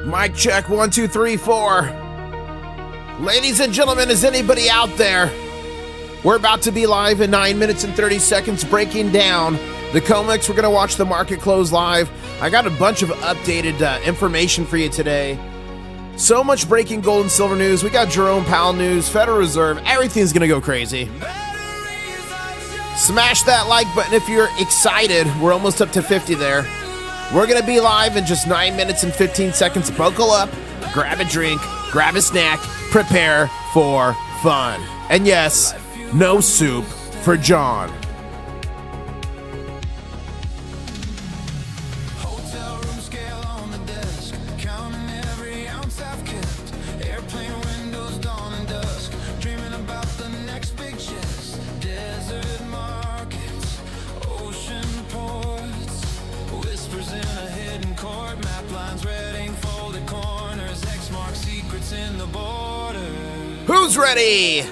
Mic check, 1, 2, 3, 4. Ladies and gentlemen, is anybody out there? We're about to be live in 9 minutes and 30 seconds breaking down the Comex. We're going to watch the market close live. I got a bunch of updated information for you today. So much breaking gold and silver news. We got Jerome Powell news, Federal Reserve. Everything's going to go crazy. Smash that like button if you're excited. We're almost up to 50 there. We're going to be live in just 9 minutes and 15 seconds. Buckle up, grab a drink, grab a snack, prepare for fun. And yes, no soup for John. Who's ready?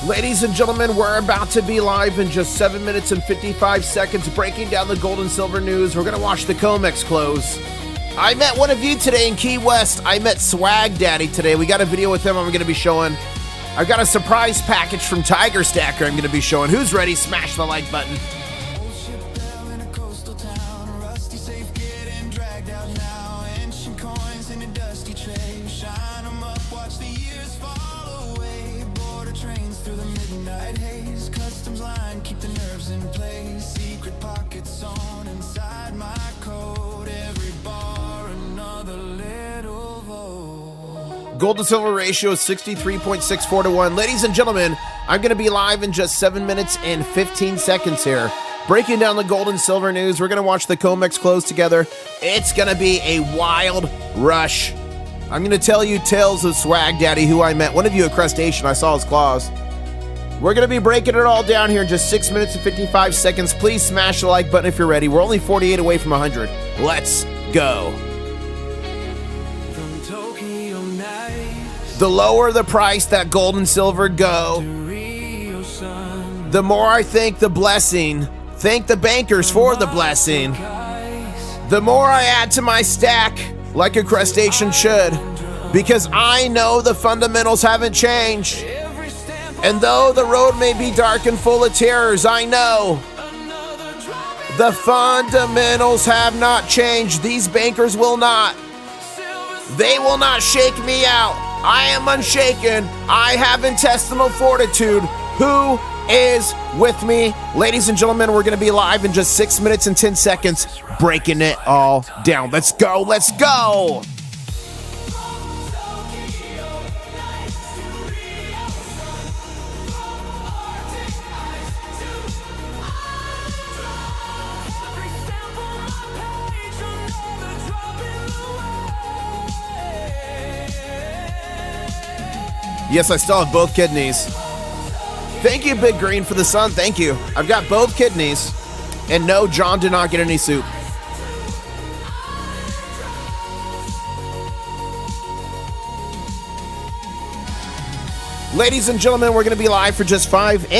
Ladies and gentlemen, we're about to be live in just 7 minutes and 55 seconds, breaking down the gold and silver news. We're going to watch the Comex close. I met one of you today in Key West. I met Swag Daddy today. We got a video with him I'm going to be showing. I've got a surprise package from Tiger Stacker I'm going to be showing. Who's ready? Smash the like button. Gold to silver ratio is 63.64 to 1. Ladies and gentlemen, I'm going to be live in just 7 minutes and 15 seconds here. Breaking down the gold and silver news. We're going to watch the Comex close together. It's going to be a wild rush. I'm going to tell you tales of Swag Daddy, who I met. One of you at Crustacean, I saw his claws. We're going to be breaking it all down here in just 6 minutes and 55 seconds. Please smash the like button if you're ready. We're only 48 away from 100. Let's go. The lower the price that gold and silver go, the more I thank the blessing, thank the bankers for the blessing. The more I add to my stack, like a crustacean should, because I know the fundamentals haven't changed. And though the road may be dark and full of terrors, I know the fundamentals have not changed. These bankers will not. They will not shake me out. I am unshaken. I have intestinal fortitude. Who is with me? Ladies and gentlemen, we're going to be live in just 6 minutes and 10 seconds, breaking it all down. Let's go. Let's go. Yes, I still have both kidneys. Thank you, Big Green, for the sun. Thank you. I've got both kidneys. And no, John did not get any soup. Ladies and gentlemen, we're going to be live for just 5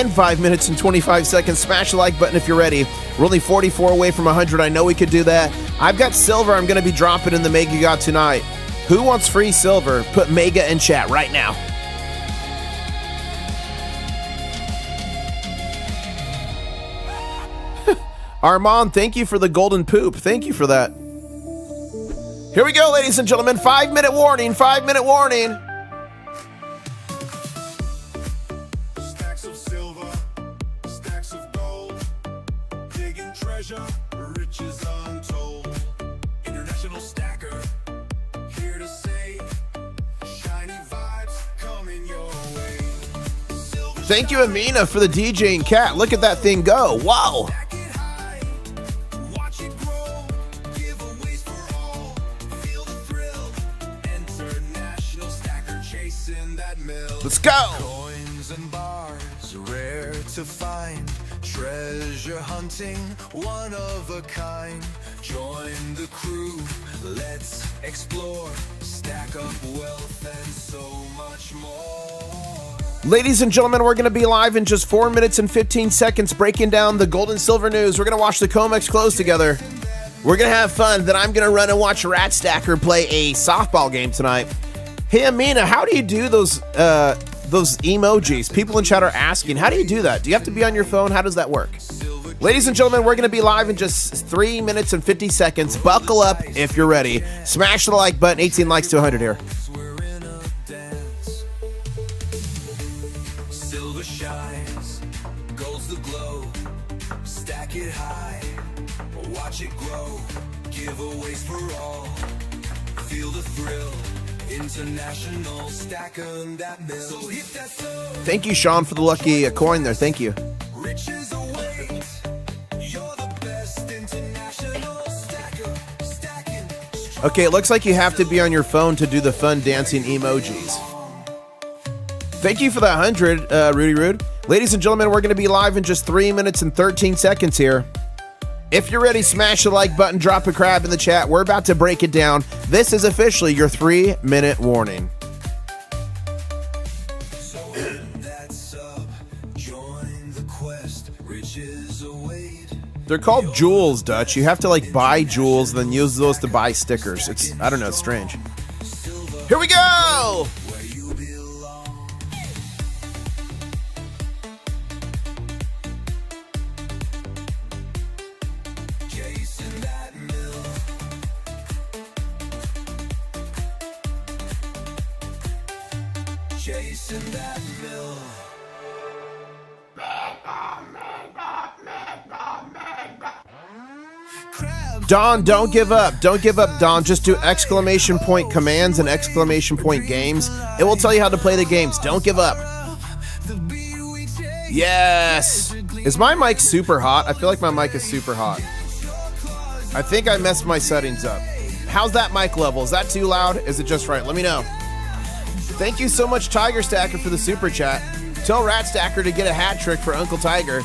minutes and 25 seconds. Smash the like button if you're ready. We're only 44 away from 100. I know we could do that. I've got silver I'm going to be dropping in the Mega you got tonight. Who wants free silver? Put Mega in chat right now. Armand, thank you for the golden poop. Thank you for that. Here we go, ladies and gentlemen. 5-minute warning. 5-minute warning. Stacks of silver, stacks of gold, digging treasure, riches untold. International stacker, here to say, shiny vibes coming your way. Silver Thank you, Amina, for the DJing cat. Look at that thing go. Wow. Stack it high, watch it grow, giveaways for all, feel the thrill, international stacker chasing that mill. Let's go. Coins and bars, rare to find, treasure hunting, one of a kind. Join the crew, let's explore, stack up wealth and so much more. Ladies and gentlemen, we're going to be live in just 4 minutes and 15 seconds breaking down the gold and silver news. We're going to watch the Comex close together. We're going to have fun. Then I'm going to run and watch Rat Stacker play a softball game tonight. Hey, Amina, how do you do those emojis? People in chat are asking, how do you do that? Do you have to be on your phone? How does that work? Ladies and gentlemen, we're going to be live in just 3 minutes and 50 seconds. Buckle up if you're ready. Smash the like button. 18 likes to 100 here. We're in a dance. Silver shines, gold's the glow. Stack it high, watch it grow. Giveaways for all, feel the thrill. International stacking that mill. So hit that flow. Thank you, Sean, for the lucky coin there. Thank you. Riches await. You're the best international stacker. Stacking. Okay, it looks like you have to be on your phone to do the fun dancing emojis. Thank you for that 100, Rudy Rude. Ladies and gentlemen, we're going to be live in just 3 minutes and 13 seconds here. If you're ready, smash the like button, drop a crab in the chat. We're about to break it down. This is officially your 3-minute warning. So hit that sub, join the quest, riches await. They're called jewels, Dutch. You have to like buy jewels, then use those to buy stickers. It's, I don't know, it's strange. Here we go! Where you belong. Chasing that mill. Chasing that mill. Crabs. Don, don't give up. Don't give up, Don. Just do exclamation point commands and exclamation point games. It will tell you how to play the games. Don't give up. The beat we chase. Yes. Is my mic super hot? I feel like my mic is super hot. I think I messed my settings up. How's that mic level? Is that too loud? Is it just right? Let me know. Thank you so much, Tiger Stacker, for the super chat. Tell Rat Stacker to get a hat trick for Uncle Tiger.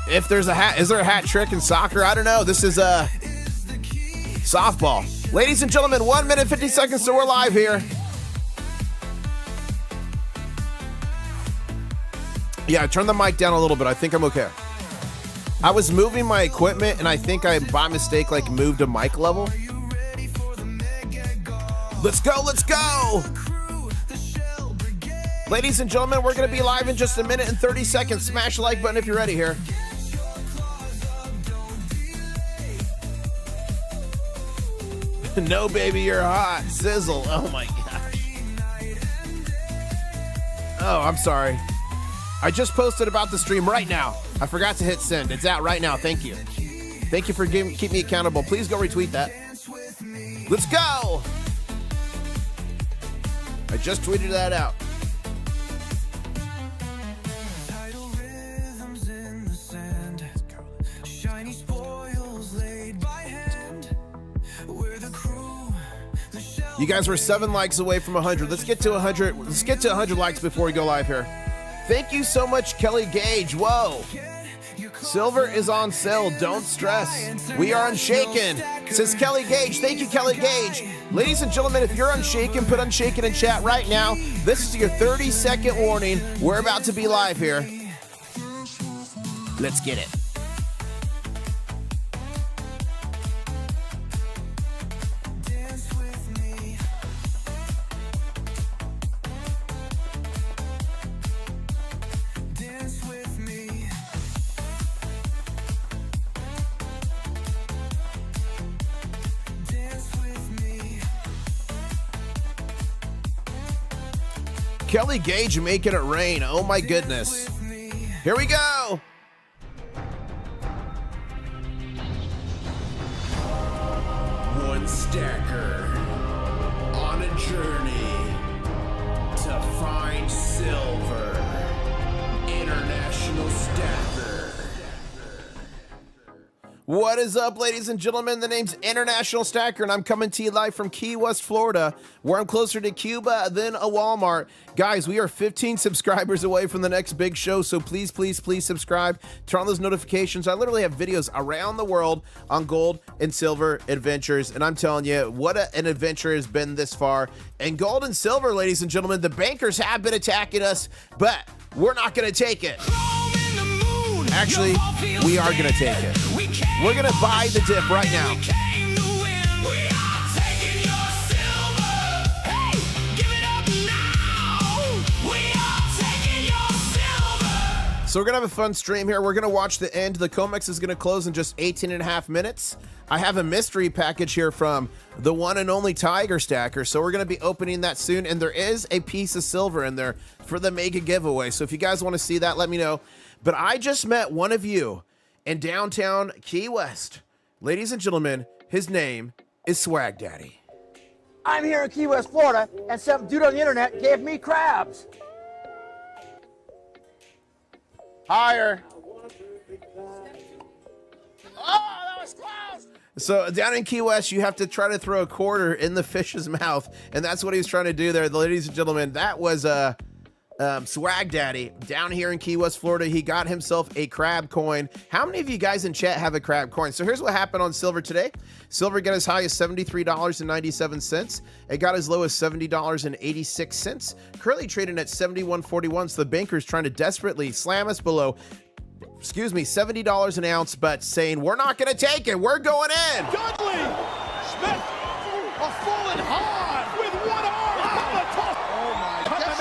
If there's a hat, is there a hat trick in soccer? I don't know. This is softball. Ladies and gentlemen, 1 minute, 50 seconds, so we're live here. Yeah, turn the mic down a little bit. I think I'm okay. I was moving my equipment, and I think I, by mistake, like moved a mic level. Let's go, let's go! Ladies and gentlemen, we're going to be live in just 1 minute and 30 seconds. Smash the like button if you're ready here. No, baby, you're hot. Sizzle. Oh, my gosh. Oh, I'm sorry. I just posted about the stream right now. I forgot to hit send. It's out right now. Thank you. Thank you for keeping me accountable. Please go retweet that. Let's go. I just tweeted that out. Tidal rhythms in the sand. Shiny spoils laid by hand. We're the crew. The shell. You guys were 7 likes away from 100. Let's get to 100. Let's get to 100 likes before we go live here. Thank you so much, Kelly Gage. Whoa. Silver is on sale. Don't stress. We are unshaken. Says Kelly Gage. Thank you, Kelly Gage. Ladies and gentlemen, if you're unshaken, put unshaken in chat right now. This is your 30-second warning. We're about to be live here. Let's get it. Dance with me. Dance with me. Dance with me. Kelly Gage making it rain. Oh my goodness. Here we go. One stacker on a journey to find silver What is up, ladies and gentlemen? The name's International Stacker, and I'm coming to you live from Key West, Florida, where I'm closer to Cuba than a Walmart. Guys, we are 15 subscribers away from the next big show, so please, please, please subscribe. Turn on those notifications. I literally have videos around the world on gold and silver adventures, and I'm telling you, what an adventure has been this far. And gold and silver, ladies and gentlemen, the bankers have been attacking us, but we're not going to take it. Actually, we are going to take it. We're going to buy the dip right now. So we're going to have a fun stream here. We're going to watch the end. The Comex is going to close in just 18 and a half minutes. I have a mystery package here from the one and only Tiger Stacker. So we're going to be opening that soon. And there is a piece of silver in there for the mega giveaway. So if you guys want to see that, let me know. But I just met one of you in downtown Key West. Ladies and gentlemen, his name is Swag Daddy. I'm here in Key West, Florida, and some dude on the internet gave me crabs. Higher. Oh, that was close. So down in Key West, you have to try to throw a quarter in the fish's mouth, and that's what he was trying to do there, ladies and gentlemen. That was Swag Daddy down here in Key West, Florida. He got himself a crab coin. How many of you guys in chat have a crab coin? So here's what happened on silver today. Silver got as high as $73.97. It got as low as $70.86. Currently trading at $71.41. So the bankers trying to desperately slam us below, $70 an ounce, but saying we're not going to take it. We're going in. Dudley Smith, a fallen hard with one arm. How the top. Oh my God. Oh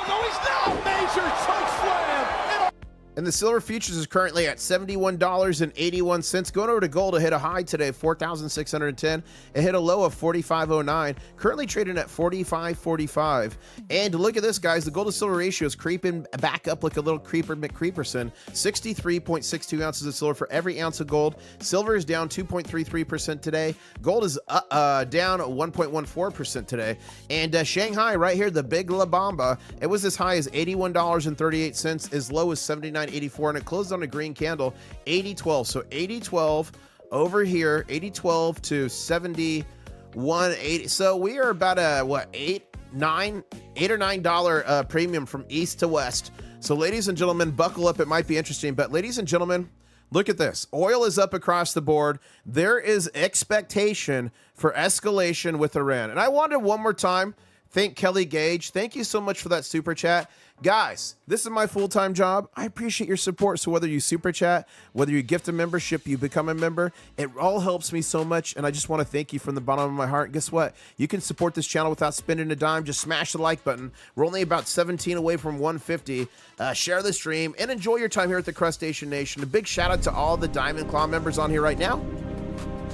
no, he's not. Major choke slam. And the silver futures is currently at $71.81. Going over to gold, it hit a high today, 4,610. It hit a low of 45.09. Currently trading at 45.45. And look at this, guys. The gold to silver ratio is creeping back up like a little creeper McCreeperson. 63.62 ounces of silver for every ounce of gold. Silver is down 2.33% today. Gold is down 1.14% today. And Shanghai right here, the big La Bamba, it was as high as $81.38, as low as $79.84, and it closed on a green candle, 80.12. So 80.12 over here, 80.12 to 71.80. So we are about a what, $8 or $9 premium from east to west. So ladies and gentlemen, buckle up. It might be interesting, but ladies and gentlemen, look at this. Oil is up across the board. There is expectation for escalation with Iran. And I wanted one more time, thank Kelly Gage. Thank you so much for that super chat. Guys, this is my full-time job. I appreciate your support. So whether you super chat, whether you gift a membership, you become a member, it all helps me so much. And I just want to thank you from the bottom of my heart. Guess what? You can support this channel without spending a dime. Just smash the like button. We're only about 17 away from 150. Share the stream and enjoy your time here at the Crustacean Nation. A big shout out to all the Diamond Claw members on here right now.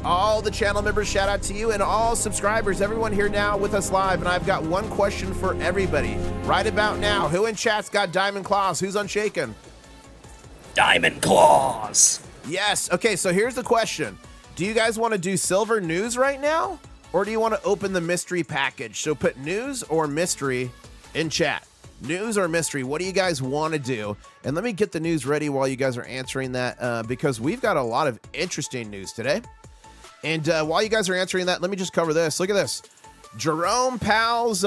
All the channel members, shout out to you, and all subscribers, everyone here now with us live. And I've got one question for everybody right about now. Who in chat's got Diamond Claws? Who's unshaken? Diamond Claws. Yes. Okay, so here's the question. Do you guys want to do silver news right now, or do you want to open the mystery package? So put news or mystery in chat. News or mystery, what do you guys want to do? And let me get the news ready while you guys are answering that, because we've got a lot of interesting news today. And while you guys are answering that, let me just cover this. Look at this. Jerome Powell's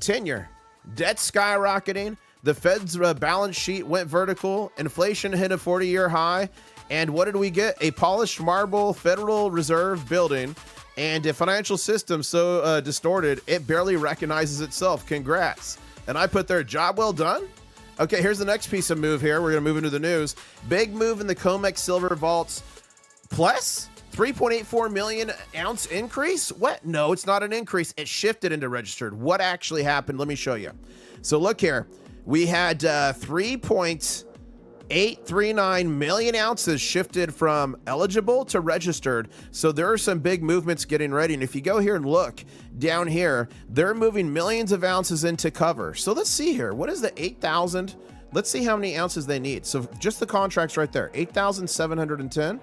tenure. Debt skyrocketing. The Fed's balance sheet went vertical. Inflation hit a 40-year high. And what did we get? A polished marble Federal Reserve building. And a financial system so distorted, it barely recognizes itself. Congrats. And I put there, job well done. Okay, here's the next piece of move here. We're going to move into the news. Big move in the Comex silver vaults. Plus 3.84 million ounce increase? What? No, it's not an increase. It shifted into registered. What actually happened? Let me show you. So look here. We had 3.839 million ounces shifted from eligible to registered. So there are some big movements getting ready. And if you go here and look down here, they're moving millions of ounces into cover. So let's see here. What is the 8,000? Let's see how many ounces they need. So just the contracts right there, 8,710.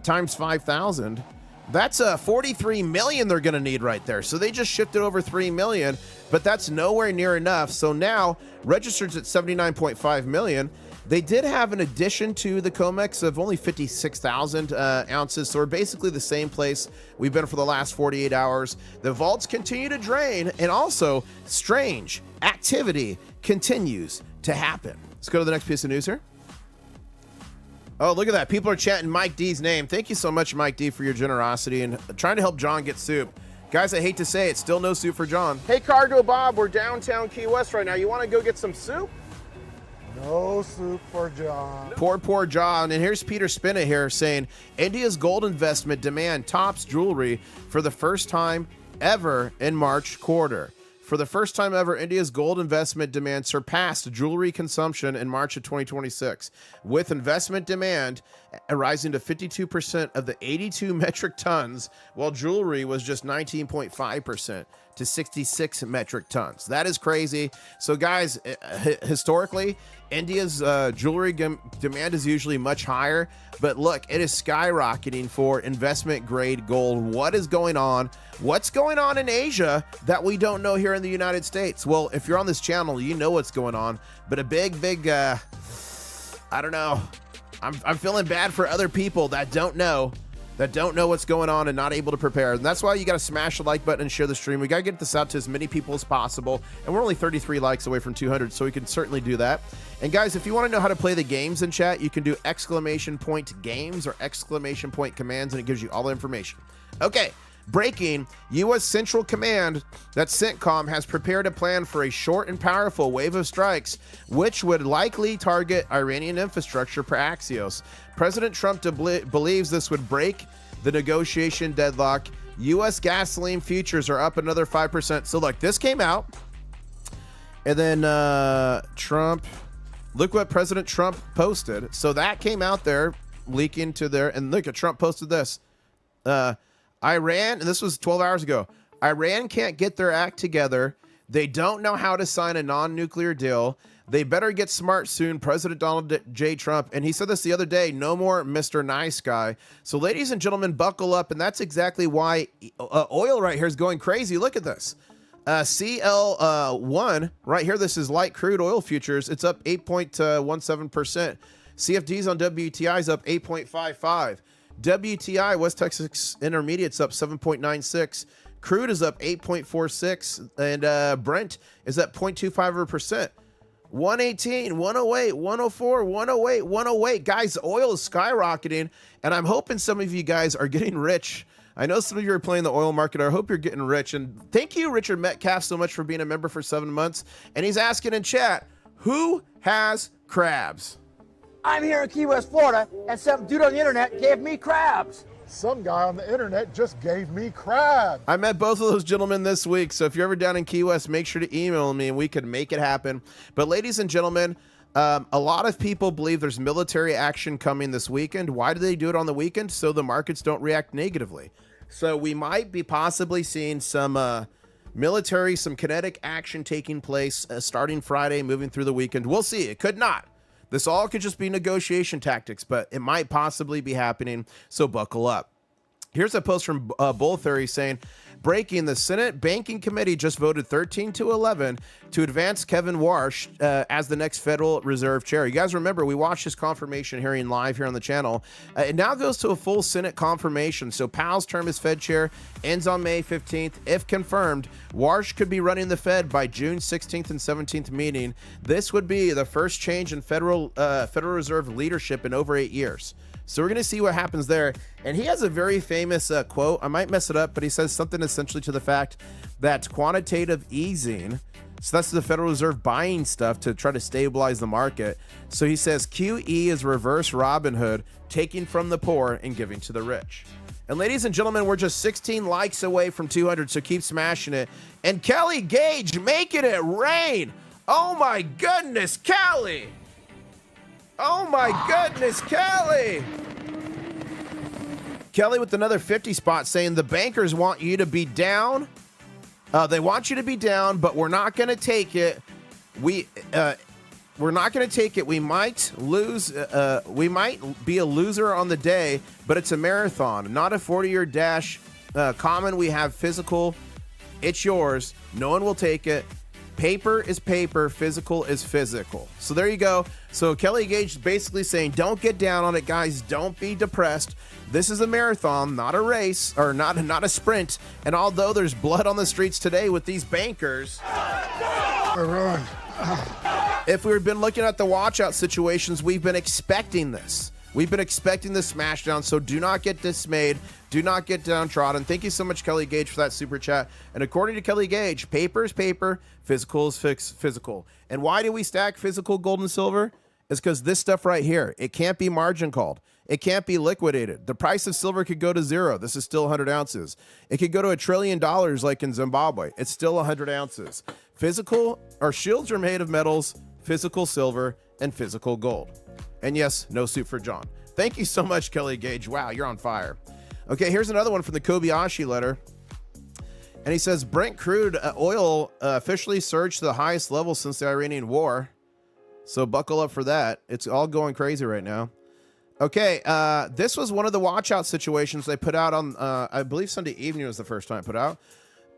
times 5,000, that's 43 million they're going to need right there. So they just shifted over 3 million, but that's nowhere near enough. So now registered's at 79.5 million. They did have an addition to the COMEX of only 56,000 ounces, so we're basically the same place we've been for the last 48 hours. The vaults continue to drain, and also strange activity continues to happen. Let's go to the next piece of news here. Oh, look at that. People are chanting Mike D's name. Thank you so much, Mike D, for your generosity and trying to help John get soup. Guys, I hate to say it, still no soup for John. Hey, Cargo Bob, we're downtown Key West right now. You want to go get some soup? No soup for John. Poor John. And here's Peter Spinnett here saying, India's gold investment demand tops jewelry for the first time ever in March quarter. For the first time ever, India's gold investment demand surpassed jewelry consumption in March of 2026, with investment demand rising to 52% of the 82 metric tons, while jewelry was just 19.5% to 66 metric tons. That is crazy. So guys, historically, India's jewelry demand is usually much higher, but look, it is skyrocketing for investment grade gold. What is going on? What's going on in Asia that we don't know here in the United States? Well, if you're on this channel, you know what's going on, but a big, I don't know. I'm feeling bad for other people that don't know what's going on and not able to prepare. And that's why you got to smash the like button and share the stream. We got to get this out to as many people as possible. And we're only 33 likes away from 200, so we can certainly do that. And guys, if you want to know how to play the games in chat, you can do !games or !commands, and it gives you all the information. Okay. Breaking, U.S. Central Command, that's CENTCOM, has prepared a plan for a short and powerful wave of strikes, which would likely target Iranian infrastructure per Axios. President Trump believes this would break the negotiation deadlock. U.S. gasoline futures are up another 5%. So look, this came out, and then Trump, look what President Trump posted. So that came out there, leaking to there, and look at Trump posted this. Iran, and this was 12 hours ago, Iran can't get their act together. They don't know how to sign a non-nuclear deal. They better get smart soon, President Donald J. Trump. And he said this the other day, no more Mr. Nice Guy. So ladies and gentlemen, buckle up. And that's exactly why oil right here is going crazy. Look at this. CL1 right here, this is light crude oil futures. It's up 8.17%. CFDs on WTI is up 8.55. WTI, West Texas Intermediate's up 7.96. Crude is up 8.46. And Brent is up 0.25%. 118, 108, 104, 108, 108. Guys, oil is skyrocketing. And I'm hoping some of you guys are getting rich. I know some of you are playing the oil market. I hope you're getting rich. And thank you, Richard Metcalf, so much for being a member for 7 months. And he's asking in chat, who has crabs? I'm here in Key West, Florida, and some dude on the internet gave me crabs. Some guy on the internet just gave me crabs. I met both of those gentlemen this week, so if you're ever down in Key West, make sure to email me and we can make it happen. But ladies and gentlemen, a lot of people believe there's military action coming this weekend. Why do they do it on the weekend? So the markets don't react negatively. So we might be possibly seeing some military, some kinetic action taking place starting Friday, moving through the weekend. We'll see. It could not. This all could just be negotiation tactics, but it might possibly be happening, so buckle up. Here's a post from Bull Theory saying, breaking, the Senate Banking Committee just voted 13-11 to advance Kevin Warsh as the next Federal Reserve Chair. You guys remember, we watched his confirmation hearing live here on the channel. It now goes to a full Senate confirmation. So Powell's term as Fed Chair ends on May 15th. If confirmed, Warsh could be running the Fed by June 16th and 17th meeting. This would be the first change in Federal Reserve leadership in over 8 years. So we're going to see what happens there. And he has a very famous quote. I might mess it up, but he says something essentially to the fact that quantitative easing, so that's the Federal Reserve buying stuff to try to stabilize the market. So he says QE is reverse Robin Hood, taking from the poor and giving to the rich. And ladies and gentlemen, we're just 16 likes away from 200, so keep smashing it. And Kelly Gage making it rain. Oh my goodness, Kelly. Oh my goodness, Kelly. Kelly with another 50 spot saying the bankers want you to be down. They want you to be down, but we're not going to take it. We're not going to take it. We might lose. We might be a loser on the day, but it's a marathon, not a 40-year dash. Common, we have physical. It's yours. No one will take it. paper is paper, physical is physical. So there you go. So Kelly Gage is basically saying, don't get down on it, guys. Don't be depressed. This is a marathon, not a race, or not a sprint. And although there's blood on the streets today with these bankers, if we've been looking at the watch out situations, we've been expecting this. We've been expecting this smash down, so do not get dismayed. Do not get downtrodden. Thank you so much, Kelly Gage, for that super chat. And according to Kelly Gage, paper is paper, physical is physical. And why do we stack physical gold and silver? It's because this stuff right here, it can't be margin called. It can't be liquidated. The price of silver could go to zero. This is still 100 ounces. It could go to $1 trillion like in Zimbabwe. It's still 100 ounces. Physical, our shields are made of metals, physical silver, and physical gold. And yes, no suit for John. Thank you so much, Kelly Gage. Wow, you're on fire. Okay, here's another one from the Kobayashi letter. And he says, Brent crude oil officially surged to the highest level since the Iranian war. So buckle up for that. It's all going crazy right now. Okay, this was one of the watch out situations they put out on, I believe Sunday evening was the first time I put out.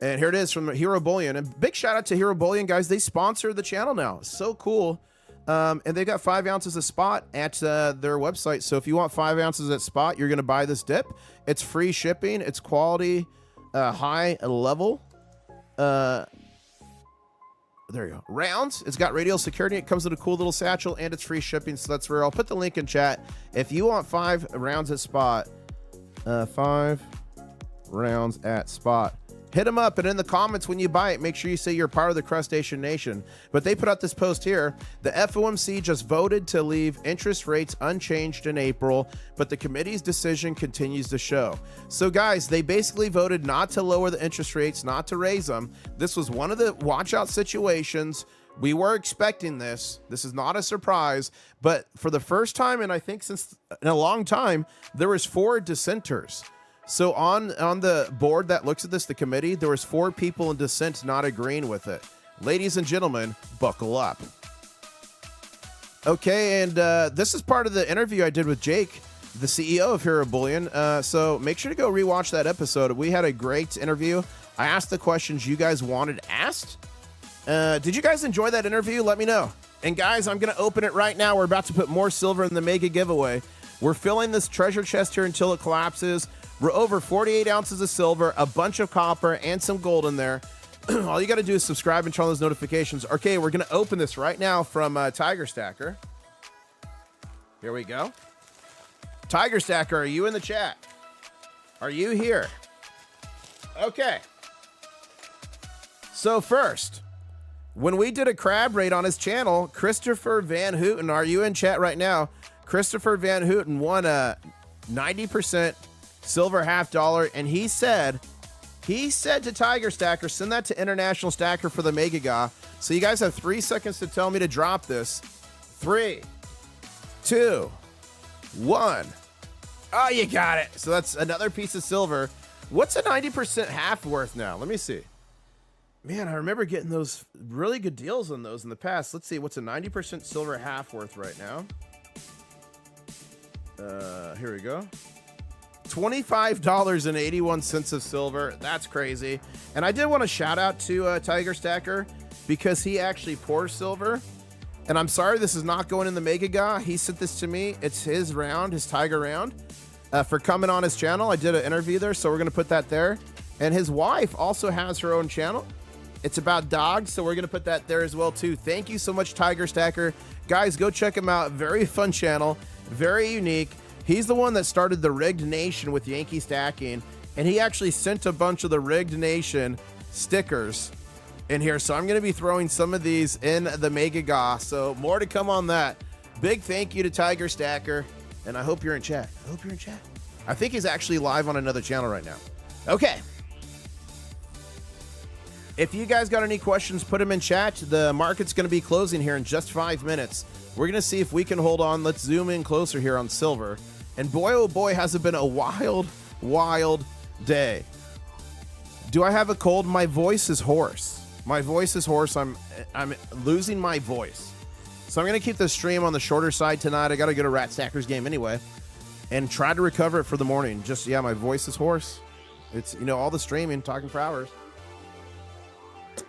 And here it is from Hero Bullion. And big shout out to Hero Bullion, guys. They sponsor the channel now. So cool. And they got 5 ounces of spot at their website. So if you want 5 ounces at spot, you're going to buy this dip. It's free shipping. It's quality, high level. There you go. Rounds. It's got radial security. It comes with a cool little satchel, and it's free shipping. So that's where I'll put the link in chat. If you want 5 rounds at spot, 5 rounds at spot, hit them up. And in the comments when you buy it, make sure you say you're part of the Crustacean Nation. But they put out this post here. The FOMC just voted to leave interest rates unchanged in April, but the committee's decision continues to show. So guys, they basically voted not to lower the interest rates, not to raise them. This was one of the watch out situations. We were expecting this. This is not a surprise, but for the first time, and I think since in a long time, there was 4 dissenters. So on the board that looks at this, the committee, there was 4 people in dissent not agreeing with it. Ladies and gentlemen, buckle up. Okay, and this is part of the interview I did with Jake, the CEO of Hero Bullion. So make sure to go rewatch that episode. We had a great interview. I asked the questions you guys wanted asked. Did you guys enjoy that interview? Let me know. And guys, I'm going to open it right now. We're about to put more silver in the mega giveaway. We're filling this treasure chest here until it collapses. We're over 48 ounces of silver, a bunch of copper, and some gold in there. All you got to do is subscribe and turn on those notifications. Okay, we're going to open this right now from Tiger Stacker. Here we go. Tiger Stacker, are you in the chat? Are you here? Okay. So first, when we did a crab raid on his channel, Christopher Van Houten, are you in chat right now? Christopher Van Houten won a 90% silver $half, and he said to Tiger Stacker, send that to International Stacker for the Mega Ga. So you guys have 3 seconds to tell me to drop this. 3, 2, 1. Oh, you got it. So that's another piece of silver. What's a 90% half worth now? Let me see. Man, I remember getting those really good deals on those in the past. Let's see. What's a 90% silver half worth right now? Here we go. $25.81 of silver. That's crazy. And I did want to shout out to Tiger Stacker because he actually pours silver. And I'm sorry this is not going in the Mega Ga. He sent this to me. It's his round, his Tiger round, for coming on his channel. I did an interview there, so we're going to put that there. And his wife also has her own channel. It's about dogs, so we're going to put that there as well, too. Thank you so much, Tiger Stacker. Guys, go check him out. Very fun channel. Very unique. He's the one that started the Rigged Nation with Yankee Stacking, and he actually sent a bunch of the Rigged Nation stickers in here. So I'm going to be throwing some of these in the Mega Ga. So more to come on that. Big thank you to Tiger Stacker, and I hope you're in chat. I hope you're in chat. I think he's actually live on another channel right now. Okay. If you guys got any questions, put them in chat. The market's going to be closing here in just 5 minutes. We're going to see if we can hold on. Let's zoom in closer here on silver. And boy, oh boy, has it been a wild, wild day. Do I have a cold? My voice is hoarse. My voice is hoarse. I'm losing my voice. So I'm going to keep the stream on the shorter side tonight. I got to go to Rat Stackers game anyway and try to recover it for the morning. Just, yeah, my voice is hoarse. It's, you know, all the streaming, talking for hours.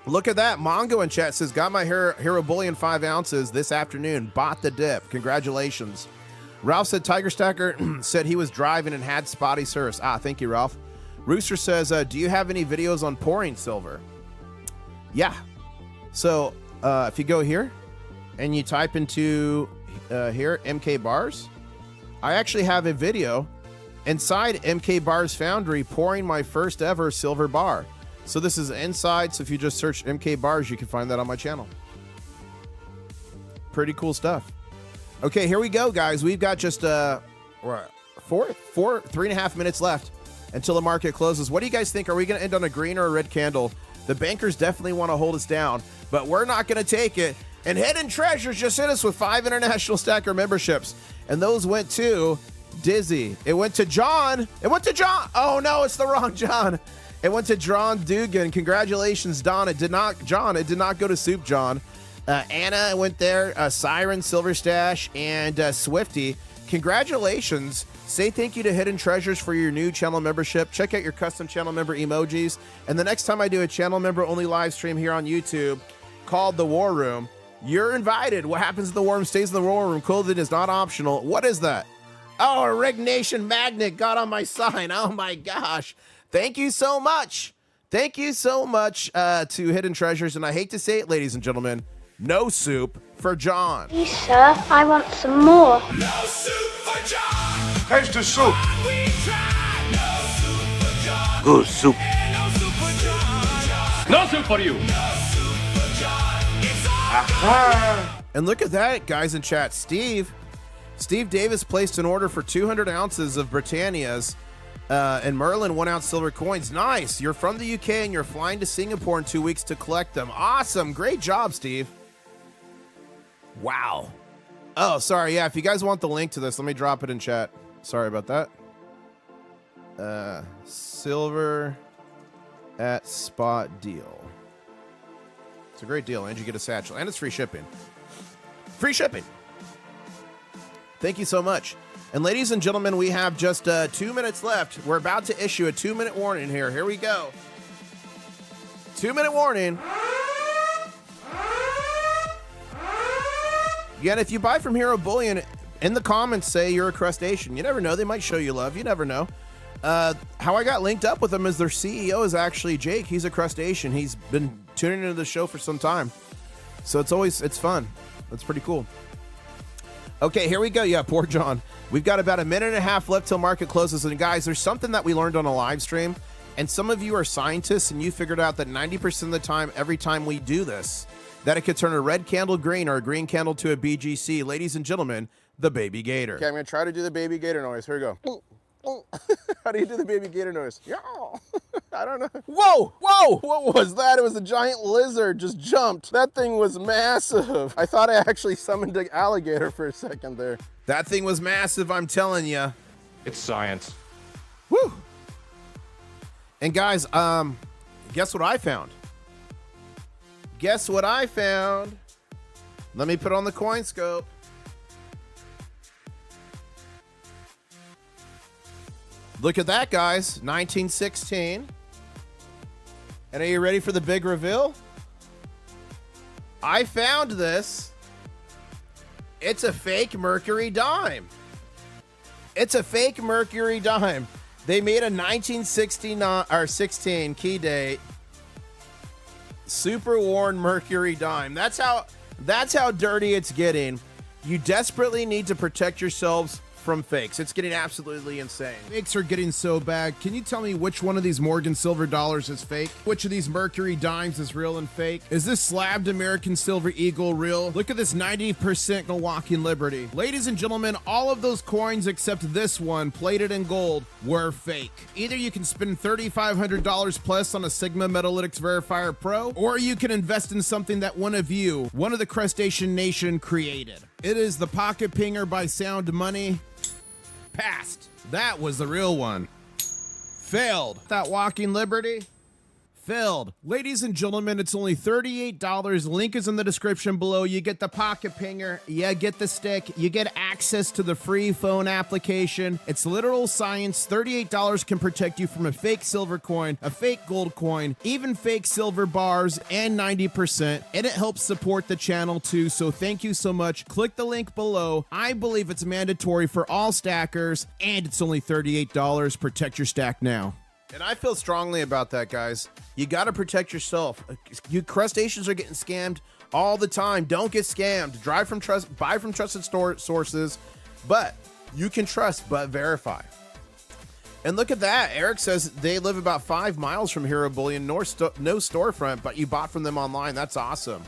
Look at that. Mongo in chat says, got my Hero Bullion 5 ounces this afternoon. Bought the dip. Congratulations. Ralph said Tiger Stacker said he was driving and had spotty service. Ah, thank you, Ralph. Rooster says, do you have any videos on pouring silver? Yeah. So if you go here and you type into here, MK Bars, I actually have a video inside MK Bars Foundry pouring my first ever silver bar. So this is inside. So if you just search MK Bars, you can find that on my channel. Pretty cool stuff. Okay, here we go, guys. We've got just 3.5 minutes left until the market closes. What do you guys think? Are we going to end on a green or a red candle? The bankers definitely want to hold us down, but we're not going to take it. And Hidden Treasures just hit us with 5 international stacker memberships, and those went to Dizzy. It went to John. It went to John. Oh no, it's the wrong John. It went to John Dugan. Congratulations, Don. It did not, John. It did not go to Soup John. Anna went there, Siren, Silver Stash, and Swifty. Congratulations. Say thank you to Hidden Treasures for your new channel membership. Check out your custom channel member emojis. And the next time I do a channel member only live stream here on YouTube called The War Room, you're invited. What happens in the war room stays in the war room. Clothing is not optional. What is that? Oh, a Rig Nation magnet got on my sign. Oh my gosh. Thank you so much. Thank you so much to Hidden Treasures. And I hate to say it, ladies and gentlemen, no soup for John. Please, sir, I want some more. No soup for John. Taste the soup. We tried. No soup for John. Good soup. No soup for John. No soup for you. No soup for John. It's all And look at that, guys in chat. Steve Davis placed an order for 200 ounces of Britannia's and Merlin 1 ounce silver coins. Nice. You're from the UK and you're flying to Singapore in 2 weeks to collect them. Awesome. Great job, Steve. Wow. Oh, sorry. Yeah, if you guys want the link to this, let me drop it in chat. Sorry about that. Silver at spot deal. It's a great deal, and you get a satchel, and it's free shipping. Free shipping. Thank you so much. And ladies and gentlemen, we have just 2 minutes left. We're about to issue a 2-minute warning here. Here we go. 2-minute warning. Again, if you buy from Hero Bullion, in the comments say you're a crustacean. You never know. They might show you love. You never know. How I got linked up with them is their CEO is actually Jake. He's a crustacean. He's been tuning into the show for some time. So it's fun. That's pretty cool. Okay, here we go. Yeah, poor John. We've got about a minute and a half left till market closes. And guys, there's something that we learned on a live stream. And some of you are scientists and you figured out that 90% of the time, every time we do this, that it could turn a red candle green or a green candle to a BGC. Ladies and gentlemen, the baby gator. Okay, I'm going to try to do the baby gator noise. Here we go. How do you do the baby gator noise? Yeah. I don't know. Whoa! Whoa! What was that? It was a giant lizard just jumped. That thing was massive. I thought I actually summoned an alligator for a second there. That thing was massive, I'm telling you. It's science. Woo! And guys, guess what I found? Guess what I found? Let me put on the coin scope. Look at that, guys. 1916. And are you ready for the big reveal? I found this. It's a fake Mercury dime. It's a fake Mercury dime. They made a 1969 or 16 key date super worn Mercury dime. That's how dirty it's getting. You desperately need to protect yourselves from fakes. It's getting absolutely insane. Fakes are getting so bad. Can you tell me which one of these Morgan silver dollars is fake? Which of these Mercury dimes is real and fake? Is this slabbed American silver eagle real? Look at this 90% Milwaukee Liberty. Ladies and gentlemen, all of those coins except this one, plated in gold, were fake. Either you can spend $3,500 plus on a Sigma Metalytics Verifier Pro, or you can invest in something that one of the Crustacean Nation created. It is the Pocket Pinger by Sound Money. Passed. That was the real one. Failed. That Walking Liberty. filled. Ladies and gentlemen, it's only $38. Link is in the description below. You get the pocket pinger, you get the stick, you get access to the free phone application. It's literal science. $38 can protect you from a fake silver coin, a fake gold coin, even fake silver bars, and 90%. And it helps support the channel too, so thank you so much. Click the link below. I believe it's mandatory for all stackers, and it's only $38. Protect your stack now. And I feel strongly about that, guys. You got to protect yourself. You crustaceans are getting scammed all the time. Don't get scammed. Buy from trusted sources, but you can trust but verify. And look at that. Eric says they live about 5 miles from Hero Bullion, no storefront, but you bought from them online. That's awesome.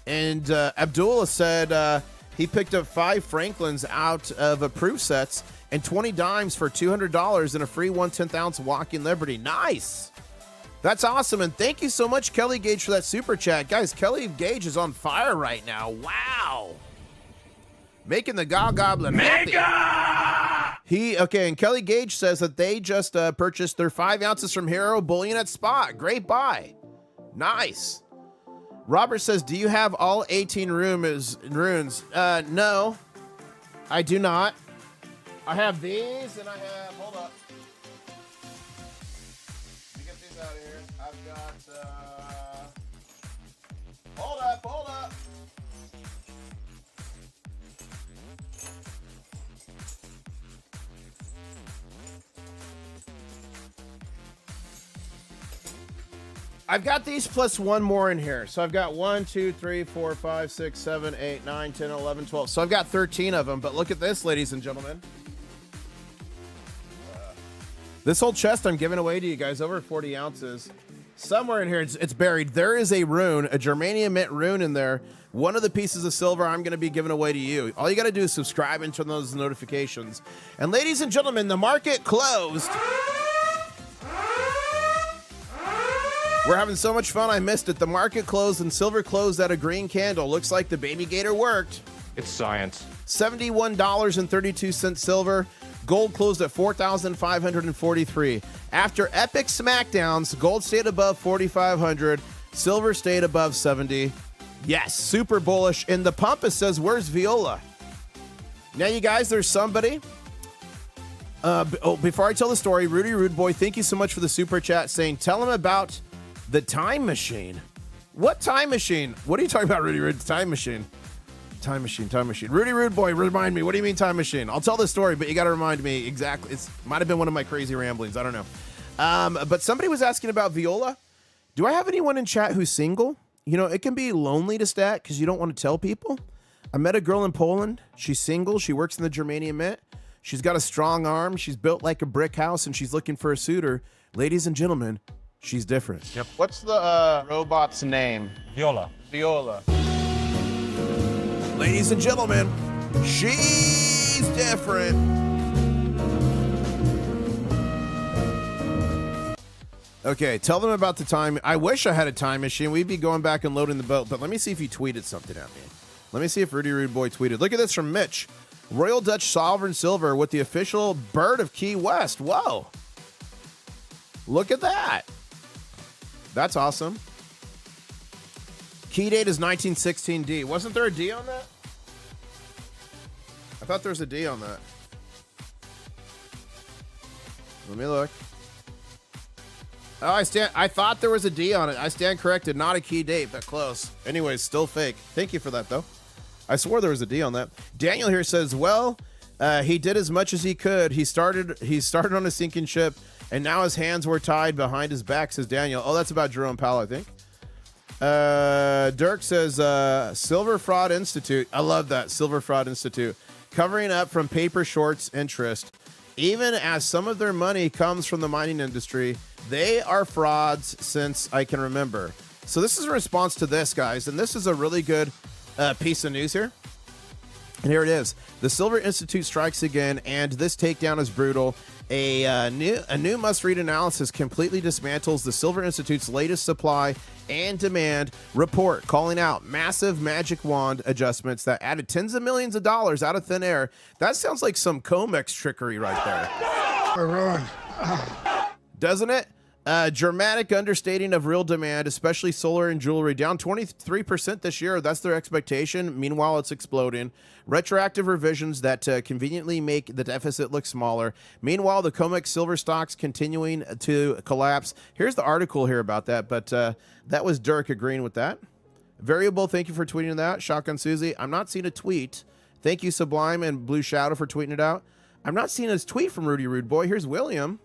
And Abdullah said he picked up 5 Franklins out of approved sets and 20 dimes for $200 and a free 1/10 ounce Walking Liberty. Nice. That's awesome. And thank you so much, Kelly Gage, for that super chat. Guys, Kelly Gage is on fire right now. Wow. Making the Goblin happy. And Kelly Gage says that they just purchased their 5 ounces from Hero Bullion at Spot. Great buy. Nice. Robert says, do you have all 18 runes? No, I do not. I have these, and I have, hold up. Let me get these out of here. I've got, hold up. I've got these plus one more in here. So I've got 1, 2, 3, 4, 5, 6, 7, 8, 9, 10, 11, 12. So I've got 13 of them. But look at this, ladies and gentlemen. This whole chest I'm giving away to you guys, over 40 ounces. Somewhere in here, it's buried. There is a rune, a Germanium mint rune in there. One of the pieces of silver I'm going to be giving away to you. All you got to do is subscribe and turn those notifications. And ladies and gentlemen, the market closed. We're having so much fun, I missed it. The market closed and silver closed at a green candle. Looks like the baby gator worked. It's science. $71.32 silver. Gold closed at $4,543. After epic smackdowns, gold stayed above 4,500. Silver stayed above 70. Yes, super bullish. And the Pampas says, where's Viola? Now, you guys, there's somebody. Before I tell the story, Rudy Rude Boy, thank you so much for the super chat saying, tell him about the time machine. What time machine? What are you talking about, Rudy Rude? Time machine. Time machine. Rudy Rude Boy, remind me. What do you mean time machine? I'll tell the story, but you got to remind me exactly. It might have been one of my crazy ramblings. I don't know. But somebody was asking about Viola. Do I have anyone in chat who's single? You know, it can be lonely to stack because you don't want to tell people. I met a girl in Poland. She's single. She works in the Germanium Mint. She's got a strong arm. She's built like a brick house, and she's looking for a suitor. Ladies and gentlemen, she's different. Yep. What's the robot's name? Viola. Viola. Ladies and gentlemen, she's different. Okay, tell them about the time. I wish I had a time machine. We'd be going back and loading the boat, but let me see if you tweeted something at me. Let me see if Rudy Rude Boy tweeted. Look at this from Mitch. Royal Dutch Sovereign Silver with the official bird of Key West. Whoa. Look at that. That's awesome. Key date is 1916D. Wasn't there a D on that? I thought there was a D on that. Let me look. Oh, I thought there was a D on it. I stand corrected. Not a key date, but close. Anyways, still fake. Thank you for that, though. I swore there was a D on that. Daniel here says, well, he did as much as he could. He started on a sinking ship, and now his hands were tied behind his back, says Daniel. Oh, that's about Jerome Powell, I think. Dirk says, Silver Fraud Institute. I love that. Silver Fraud Institute. Covering up from paper shorts interest. Even as some of their money comes from the mining industry, they are frauds since I can remember. So this is a response to this, guys. And this is a really good piece of news here. And here it is. The Silver Institute strikes again, and this takedown is brutal. A new must-read analysis completely dismantles the Silver Institute's latest supply and demand report, calling out massive magic wand adjustments that added tens of millions of dollars out of thin air. That sounds like some Comex trickery right there. Run. Doesn't it? Dramatic understating of real demand, especially solar and jewelry, down 23% this year. That's their expectation. Meanwhile, it's exploding. Retroactive revisions that conveniently make the deficit look smaller. Meanwhile, the Comex silver stocks continuing to collapse. Here's the article here about that, but that was Dirk agreeing with that. Variable, thank you for tweeting that. Shotgun Susie, I'm not seeing a tweet. Thank you, Sublime and Blue Shadow, for tweeting it out. I'm not seeing a tweet from Rudy Rude Boy. Here's William.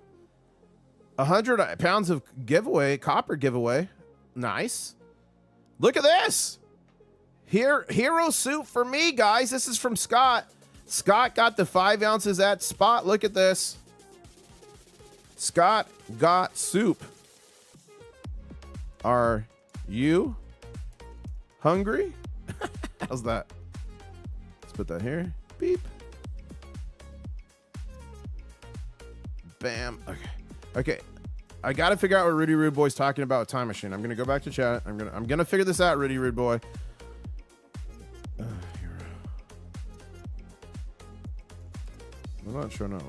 100 pounds of giveaway, copper giveaway. Nice. Look at this. Hero soup for me, guys. This is from Scott. Scott got the 5 ounces at spot. Look at this. Scott got soup. Are you hungry? How's that? Let's put that here. Beep. Bam. Okay, I gotta figure out what Rudy Rude Boy's talking about with Time Machine. I'm gonna go back to chat. I'm gonna figure this out, Rudy Rude Boy. I'm not sure. No,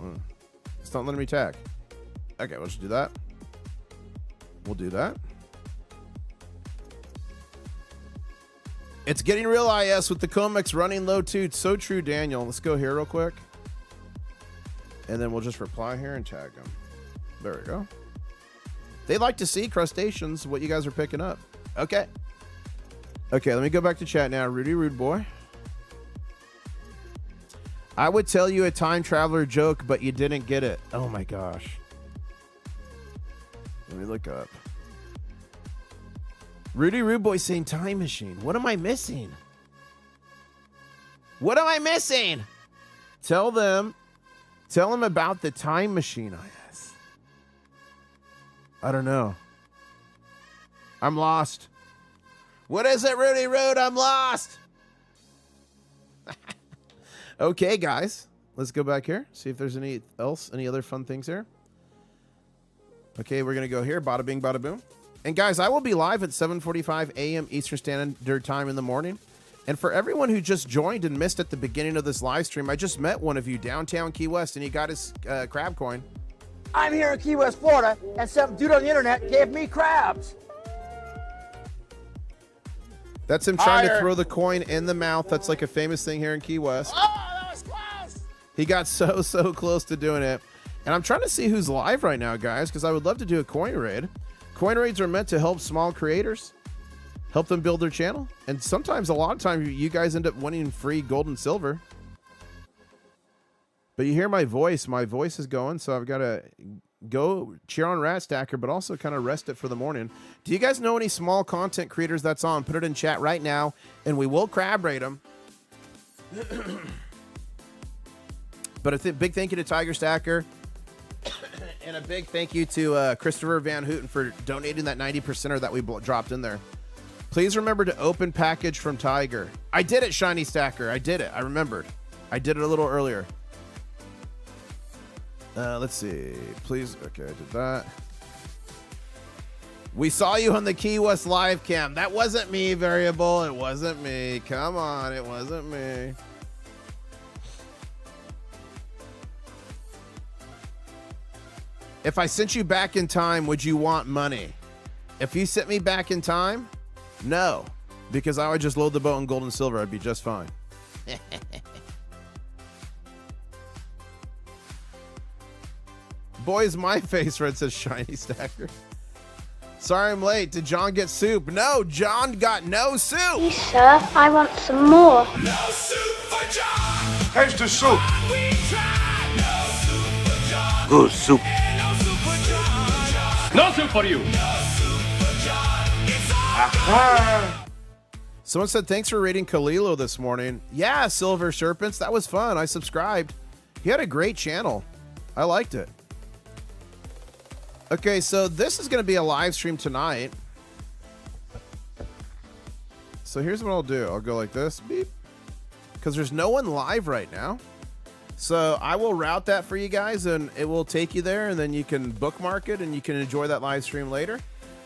it's not letting me tag. Okay, we'll just do that. We'll do that. It's getting real IS with the Comex running low too. It's so true, Daniel. Let's go here real quick, and then we'll just reply here and tag them. There we go. They like to see crustaceans, what you guys are picking up. Okay. Okay, let me go back to chat now. Rudy Rude Boy. I would tell you a time traveler joke, but you didn't get it. Oh my gosh. Let me look up. Rudy Rude Boy saying time machine. What am I missing? What am I missing? Tell them about the time machine, IS. I don't know. I'm lost. What is it, Rudy Rude? I'm lost. Okay, guys. Let's go back here. See if there's any other fun things here. Okay, we're going to go here. Bada bing, bada boom. And guys, I will be live at 7:45 a.m. Eastern Standard Time in the morning. And for everyone who just joined and missed at the beginning of this live stream, I just met one of you downtown Key West, and he got his crab coin. I'm here in Key West, Florida, and some dude on the internet gave me crabs. That's him trying to throw the coin in the mouth. That's like a famous thing here in Key West. Oh, that was close. He got so close to doing it. And I'm trying to see who's live right now, guys, because I would love to do a coin raid. Coin raids are meant to help small creators, help them build their channel. And sometimes, a lot of times, you guys end up winning free gold and silver. But you hear my voice. My voice is going, so I've got to go cheer on Rat Stacker, but also kind of rest it for the morning. Do you guys know any small content creators that's on? Put it in chat right now, and we will crab rate them. But a big thank you to Tiger Stacker, and a big thank you to Christopher Van Houten for donating that 90%er that we dropped in there. Please remember to open package from Tiger. I did it, Shiny Stacker. I did it. I remembered. I did it a little earlier. Let's see. Please. Okay, I did that. We saw you on the Key West live cam. That wasn't me, Variable. It wasn't me. Come on. It wasn't me. If I sent you back in time, would you want money? If you sent me back in time, no. Because I would just load the boat in gold and silver. I'd be just fine. Boys, my face red, says Shiny Stacker. Sorry I'm late. Did John get soup? No, John got no soup. Please, sir, I want some more. No soup for John. Here's the soup. We tried. No soup for John. Good soup. And no soup for John. No soup for you. No soup for John. It's all Someone said, thanks for rating Kalilo this morning. Yeah, Silver Serpents. That was fun. I subscribed. He had a great channel. I liked it. Okay, so this is going to be a live stream tonight. So here's what I'll do. I'll go like this. Beep. Because there's no one live right now. So I will route that for you guys, and it will take you there, and then you can bookmark it, and you can enjoy that live stream later.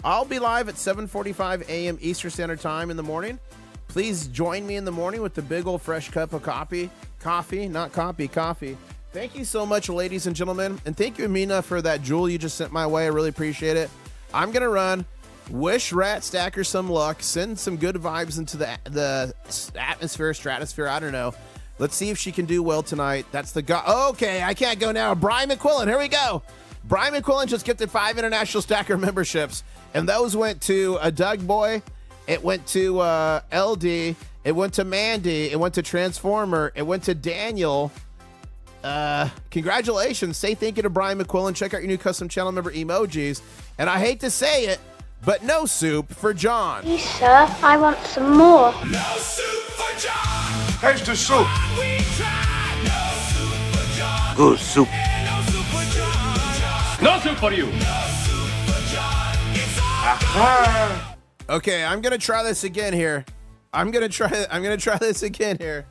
I'll be live at 7:45 a.m. Eastern Standard Time in the morning. Please join me in the morning with the big old fresh cup of coffee. Coffee, not copy, coffee. Thank you so much, ladies and gentlemen. And thank you, Amina, for that jewel you just sent my way. I really appreciate it. I'm going to run. Wish Rat Stacker some luck. Send some good vibes into the atmosphere, stratosphere. I don't know. Let's see if she can do well tonight. That's the guy. Okay, I can't go now. Brian McQuillan, here we go. Brian McQuillan just gifted 5 International Stacker memberships. And those went to a Doug Boy. It went to LD. It went to Mandy. It went to Transformer. It went to Daniel. Congratulations. Say thank you to Brian McQuillan. Check out your new custom channel member emojis. And I hate to say it, but no soup for John. Please, sir, I want some more. No soup for John. Taste the soup. We tried. No soup for John. Good soup. No soup for John. No soup for you. No soup for John. It's all Okay, I'm gonna try this again here. I'm gonna try this again here.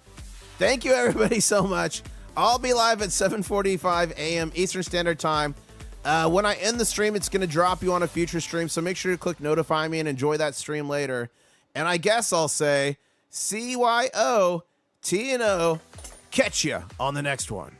Thank you everybody so much. I'll be live at 7:45 a.m. Eastern Standard Time. When I end the stream, it's gonna drop you on a future stream, so make sure to click notify me and enjoy that stream later. And I guess I'll say CYO TNO. Catch ya on the next one.